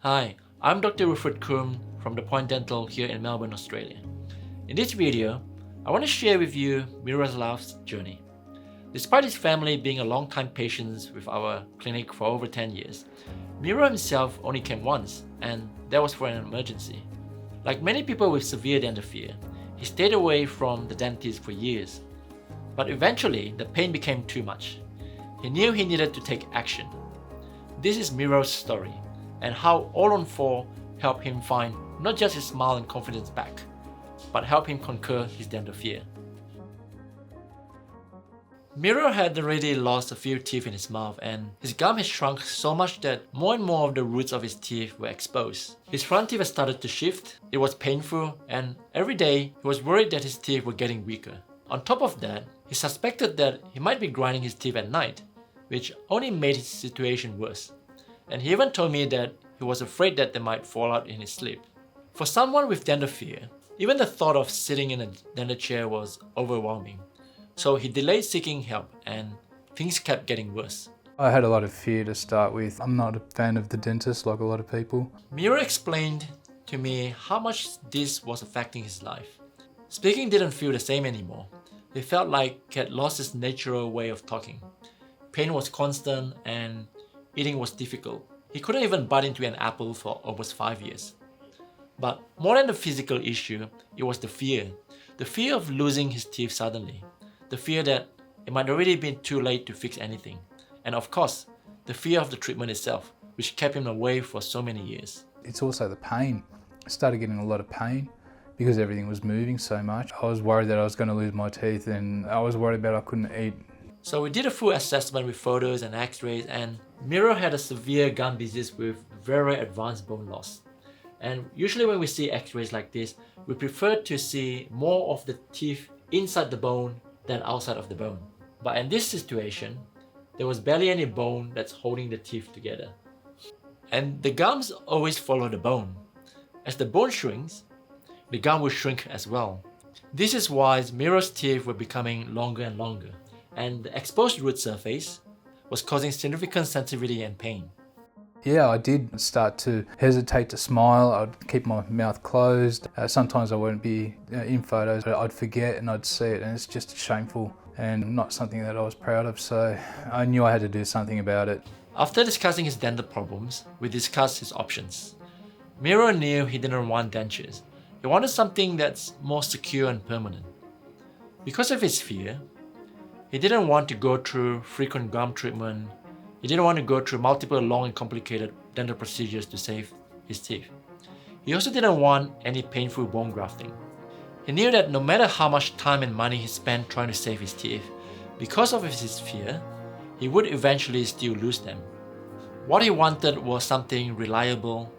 Hi, I'm Dr. Wilfred Koon from The Point Dental here in Melbourne, Australia. In this video, I want to share with you Miroslav's journey. Despite his family being a long-time patient with our clinic for over 10 years, Miro himself only came once, and that was for an emergency. Like many people with severe dental fear, he stayed away from the dentist for years. But eventually, the pain became too much. He knew he needed to take action. This is Miro's story, and how All on 4 helped him find not just his smile and confidence back, but help him conquer his dental fear. Miro had already lost a few teeth in his mouth, and his gum had shrunk so much that more and more of the roots of his teeth were exposed. His front teeth had started to shift, it was painful, and every day he was worried that his teeth were getting weaker. On top of that, he suspected that he might be grinding his teeth at night, which only made his situation worse. And he even told me that he was afraid that they might fall out in his sleep. For someone with dental fear, even the thought of sitting in a dental chair was overwhelming. So he delayed seeking help, and things kept getting worse. I had a lot of fear to start with. I'm not a fan of the dentist like a lot of people. Miro explained to me how much this was affecting his life. Speaking didn't feel the same anymore. He felt like he had lost his natural way of talking. Pain was constant and eating was difficult. He couldn't even bite into an apple for almost 5 years. But more than the physical issue, it was the fear. The fear of losing his teeth suddenly. The fear that it might already be too late to fix anything. And of course, the fear of the treatment itself, which kept him away for so many years. It's also the pain. I started getting a lot of pain because everything was moving so much. I was worried that I was going to lose my teeth, and I was worried about I couldn't eat. So we did a full assessment with photos and x-rays, and Miro had a severe gum disease with very advanced bone loss. And usually when we see x-rays like this, we prefer to see more of the teeth inside the bone than outside of the bone. But in this situation, there was barely any bone that's holding the teeth together. And the gums always follow the bone. As the bone shrinks, the gum will shrink as well. This is why Miro's teeth were becoming longer and longer, and the exposed root surface was causing significant sensitivity and pain. Yeah, I did start to hesitate to smile. I'd keep my mouth closed. Sometimes I wouldn't be in photos, but I'd forget and I'd see it, and it's just shameful and not something that I was proud of, so I knew I had to do something about it. After discussing his dental problems, we discussed his options. Miro knew he didn't want dentures. He wanted something that's more secure and permanent. Because of his fear, he didn't want to go through frequent gum treatment. He didn't want to go through multiple long and complicated dental procedures to save his teeth. He also didn't want any painful bone grafting. He knew that no matter how much time and money he spent trying to save his teeth, because of his fear, he would eventually still lose them. What he wanted was something reliable,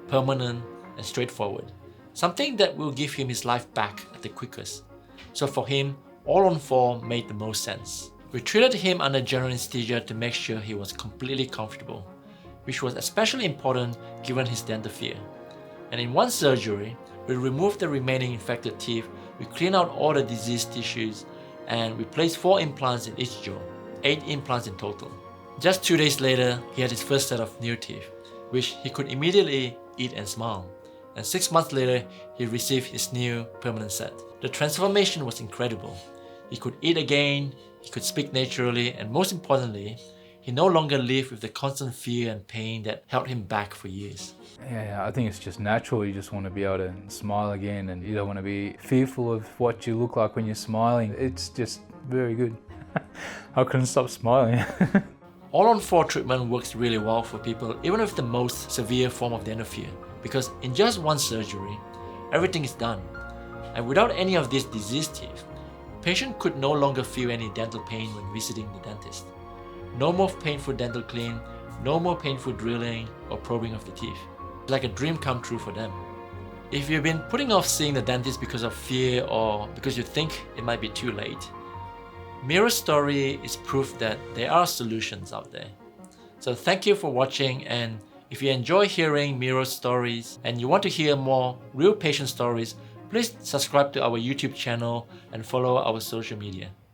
permanent, and straightforward. Something that will give him his life back at the quickest. So for him, All on 4 made the most sense. We treated him under general anesthesia to make sure he was completely comfortable, which was especially important given his dental fear. And in one surgery, we removed the remaining infected teeth, we cleaned out all the diseased tissues, and we placed 4 implants in each jaw, 8 implants in total. Just 2 days later, he had his first set of new teeth, which he could immediately eat and smile. And 6 months later, he received his new permanent set. The transformation was incredible. He could eat again, he could speak naturally, and most importantly, he no longer lived with the constant fear and pain that held him back for years. Yeah, I think it's just natural. You just want to be able to smile again, and you don't want to be fearful of what you look like when you're smiling. It's just very good. I couldn't stop smiling. All on 4 treatment works really well for people even with the most severe form of dental fear, because in just one surgery, everything is done. And without any of these diseased teeth, patient could no longer feel any dental pain when visiting the dentist. No more painful dental clean, no more painful drilling or probing of the teeth. It's like a dream come true for them. If you've been putting off seeing the dentist because of fear or because you think it might be too late, Miro's story is proof that there are solutions out there. So thank you for watching, and if you enjoy hearing Miro's stories and you want to hear more real patient stories, please subscribe to our YouTube channel and follow our social media.